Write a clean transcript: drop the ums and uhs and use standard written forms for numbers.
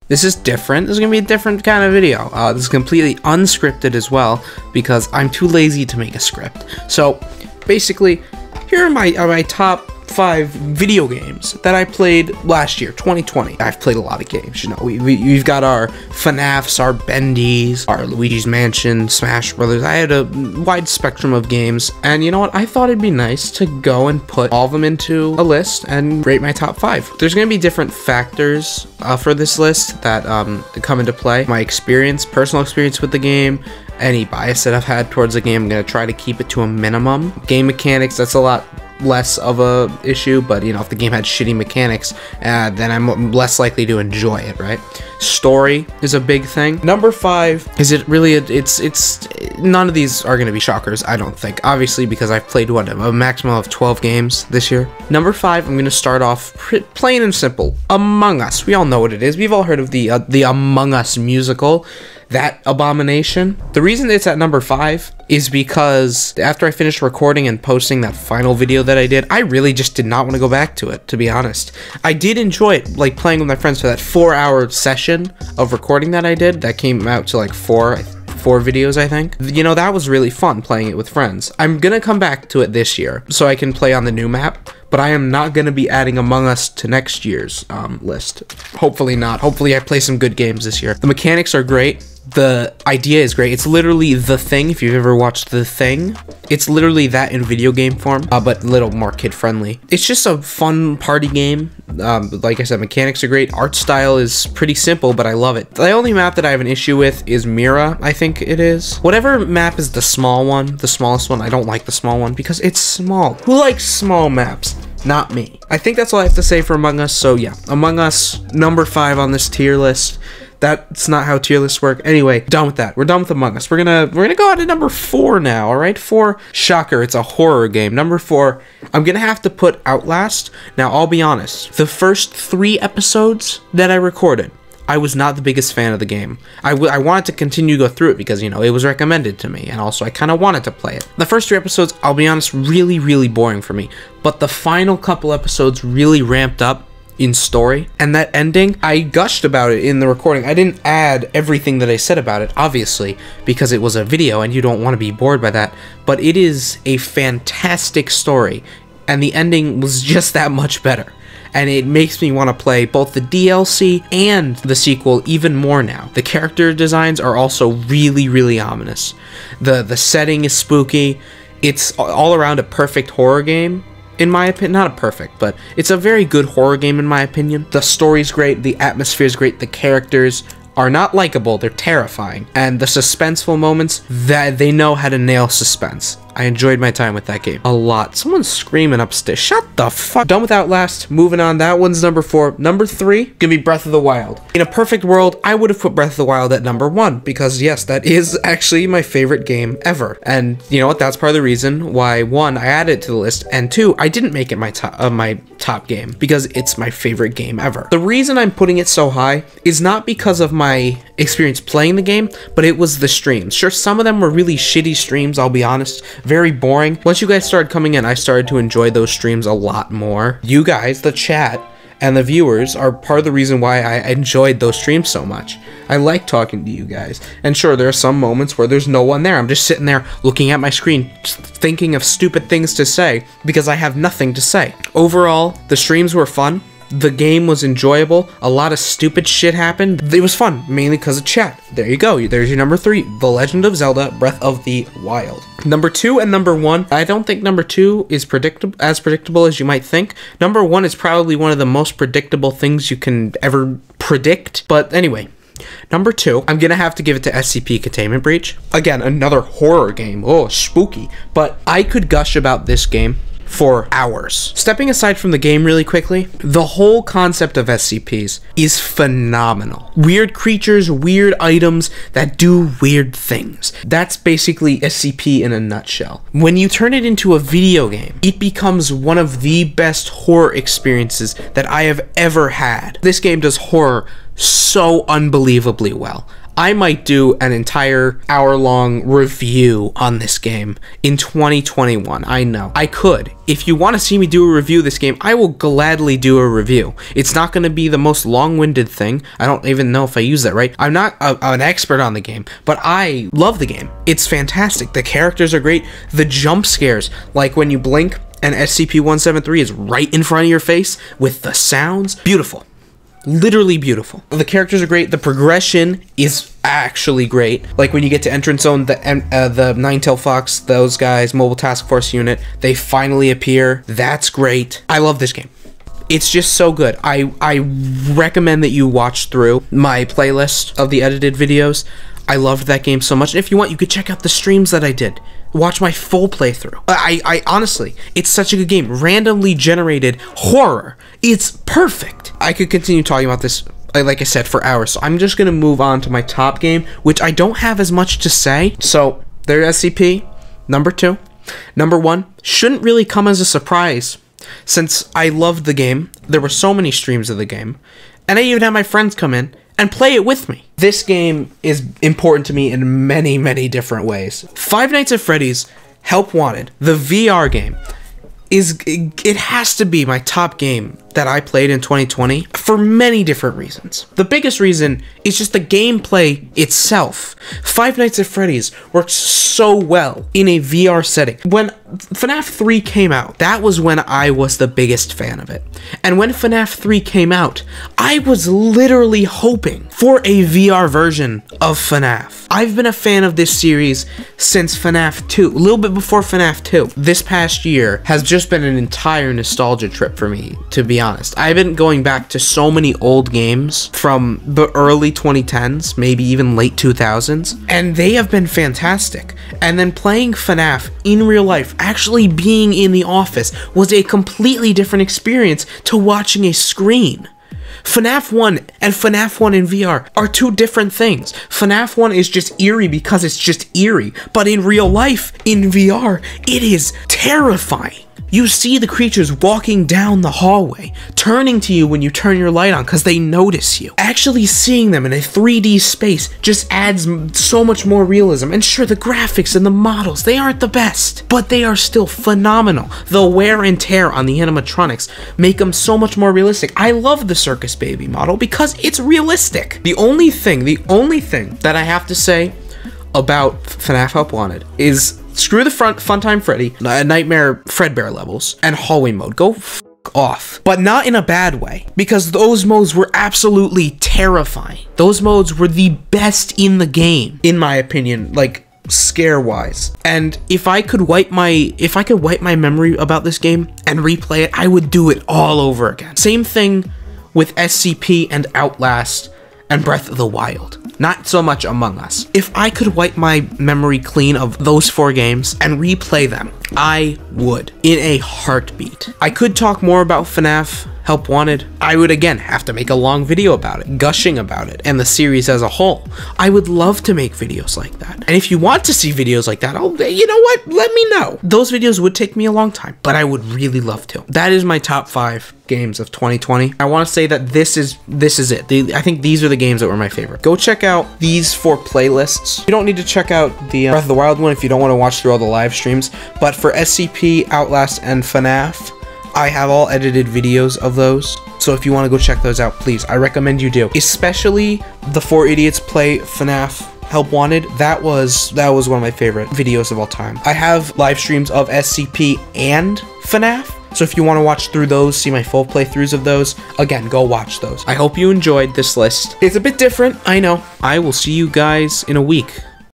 This is different. This is gonna be a different kind of video. This is completely unscripted as well because I'm too lazy to make a script. So basically, here are my top 5 video games that I played last year, 2020. I've played a lot of games, you know. We've got our FNAFs, our Bendies, our Luigi's Mansion, Smash Brothers. I had a wide spectrum of games, and you know what? I thought it'd be nice to go and put all of them into a list and rate my top 5. There's gonna be different factors for this list that come into play. My experience, personal experience with the game, any bias that I've had towards the game, I'm gonna try to keep it to a minimum. Game mechanics, that's a lot less of a issue, but you know, if the game had shitty mechanics, then I'm less likely to enjoy it, right? Story is a big thing. Number 5, is it really it's none of these are going to be shockers, I don't think, obviously, because I've played what, a maximum of 12 games this year. Number 5, I'm going to start off plain and simple, Among Us. We all know what it is. We've all heard of the Among Us musical, that abomination. The reason it's at number 5 is because after I finished recording and posting that final video that I did, I really just did not want to go back to it, to be honest. I did enjoy it, like playing with my friends for that 4-hour session of recording that I did. That came out to like 4 videos, I think. You know, that was really fun playing it with friends. I'm gonna come back to it this year so I can play on the new map, but I am not gonna be adding Among Us to next year's list. Hopefully not. Hopefully I play some good games this year. The mechanics are great. The idea is great. It's literally The Thing. If you've ever watched The Thing, it's literally that in video game form, but a little more kid-friendly. It's just a fun party game. Like I said, mechanics are great. Art style is pretty simple, but I love it. The only map that I have an issue with is Mira, I think it is. Whatever map is the small one, the smallest one, I don't like the small one because it's small. Who likes small maps? Not me. I think that's all I have to say for Among Us. So yeah, Among Us, number 5 on this tier list. That's not how tier lists work. Anyway, done with that. We're done with Among Us. We're gonna go on to number 4 now, alright? 4, shocker, it's a horror game. Number 4, I'm gonna have to put Outlast. Now, I'll be honest, the first 3 episodes that I recorded, I was not the biggest fan of the game. I wanted to continue to go through it because, you know, it was recommended to me, and also I kind of wanted to play it. The first 3 episodes, I'll be honest, really, really boring for me. But the final couple episodes really ramped up in story, and that ending, I gushed about it in the recording. I didn't add everything that I said about it, obviously, because it was a video and you don't want to be bored by that, but it is a fantastic story, and the ending was just that much better. And it makes me want to play both the DLC and the sequel even more now. The character designs are also really, really ominous. The setting is spooky. It's all around a perfect horror game, in my opinion. Not a perfect, but it's a very good horror game in my opinion. The story's great, the atmosphere's great, the characters are not likable, they're terrifying. And the suspenseful moments, that they know how to nail suspense. I enjoyed my time with that game a lot. Someone's screaming upstairs. Shut the fuck. Done with Outlast. Moving on. That one's number 4. Number 3, gonna be Breath of the Wild. In a perfect world, I would have put Breath of the Wild at number 1 because yes, that is actually my favorite game ever. And you know what? That's part of the reason why 1, I added it to the list, and 2, I didn't make it my top game because it's my favorite game ever. The reason I'm putting it so high is not because of my experience playing the game, but it was the streams. Sure, some of them were really shitty streams, I'll be honest. Very boring. Once you guys started coming in, I started to enjoy those streams a lot more. You guys, the chat, and the viewers are part of the reason why I enjoyed those streams so much. I like talking to you guys. And sure, there are some moments where there's no one there. I'm just sitting there looking at my screen, just thinking of stupid things to say because I have nothing to say. Overall, the streams were fun. The game was enjoyable. A lot of stupid shit happened. It was fun, mainly because of chat. There you go. There's your number 3, The Legend of Zelda Breath of the Wild. Number 2 and number 1, I don't think number 2 is as predictable as you might think. Number 1 is probably one of the most predictable things you can ever predict. But anyway, number 2, I'm gonna have to give it to SCP Containment Breach. Again, another horror game. Oh, spooky. But I could gush about this game for hours. Stepping aside from the game really quickly, the whole concept of SCPs is phenomenal. Weird creatures, weird items that do weird things. That's basically SCP in a nutshell. When you turn it into a video game, it becomes one of the best horror experiences that I have ever had. This game does horror so unbelievably well. I might do an entire hour-long review on this game in 2021. I know. I could. If you want to see me do a review of this game, I will gladly do a review. It's not going to be the most long-winded thing. I don't even know if I use that right. I'm not an expert on the game, but I love the game. It's fantastic. The characters are great. The jump scares, like when you blink and SCP-173 is right in front of your face with the sounds, beautiful. Literally beautiful. The characters are great. The progression is actually great. Like when you get to Entrance Zone, the Nine-Tailed Fox, those guys, Mobile Task Force Unit, they finally appear. That's great. I love this game. It's just so good. I recommend that you watch through my playlist of the edited videos. I loved that game so much. And if you want, you could check out the streams that I did. Watch my full playthrough. I honestly, it's such a good game. Randomly generated horror. It's perfect. I could continue talking about this, like I said, for hours. So I'm just going to move on to my top game, which I don't have as much to say. So there's SCP, number 2. Number 1 shouldn't really come as a surprise, since I loved the game. There were so many streams of the game, and I even had my friends come in and play it with me. This game is important to me in many, many different ways. Five Nights at Freddy's Help Wanted, the VR game, it has to be my top game that I played in 2020 for many different reasons. The biggest reason is just the gameplay itself. Five Nights at Freddy's works so well in a VR setting. When FNAF 3 came out, that was when I was the biggest fan of it. And when FNAF 3 came out, I was literally hoping for a VR version of FNAF. I've been a fan of this series since FNAF 2, a little bit before FNAF 2. This past year has just been an entire nostalgia trip for me, to be honest. I've been going back to so many old games from the early 2010s, maybe even late 2000s, and they have been fantastic. And then playing FNAF in real life, actually being in the office, was a completely different experience to watching a screen. FNAF 1 and FNAF 1 in VR are two different things. FNAF 1 is just eerie because it's just eerie, but in real life, in VR, it is terrifying. You see the creatures walking down the hallway, turning to you when you turn your light on because they notice you. Actually seeing them in a 3D space just adds so much more realism. And sure, the graphics and the models, they aren't the best, but they are still phenomenal. The wear and tear on the animatronics make them so much more realistic. I love the Circus Baby model because it's realistic. The only thing that I have to say about FNAF Help Wanted is screw the Funtime Freddy, Nightmare Fredbear levels, and hallway mode. Go f off. But not in a bad way, because those modes were absolutely terrifying. Those modes were the best in the game, in my opinion, like scare-wise. And if I could wipe my memory about this game and replay it, I would do it all over again. Same thing with SCP and Outlast and Breath of the Wild. Not so much Among Us. If I could wipe my memory clean of those 4 games and replay them, I would, in a heartbeat. I could talk more about FNAF Help Wanted. I would again have to make a long video about it, gushing about it, and the series as a whole. I would love to make videos like that. And if you want to see videos like that, you know what? Let me know. Those videos would take me a long time, but I would really love to. That is my top 5 games of 2020. I want to say that this is it. I think these are the games that were my favorite. Go check out these 4 playlists. You don't need to check out the Breath of the Wild one if you don't want to watch through all the live streams, but for SCP, Outlast, and FNAF, I have all edited videos of those, so if you want to go check those out, please, I recommend you do. Especially the 4 Idiots Play FNAF Help Wanted. That was one of my favorite videos of all time. I have live streams of SCP and FNAF, so if you want to watch through those, see my full playthroughs of those, again, go watch those. I hope you enjoyed this list. It's a bit different, I know. I will see you guys in a week.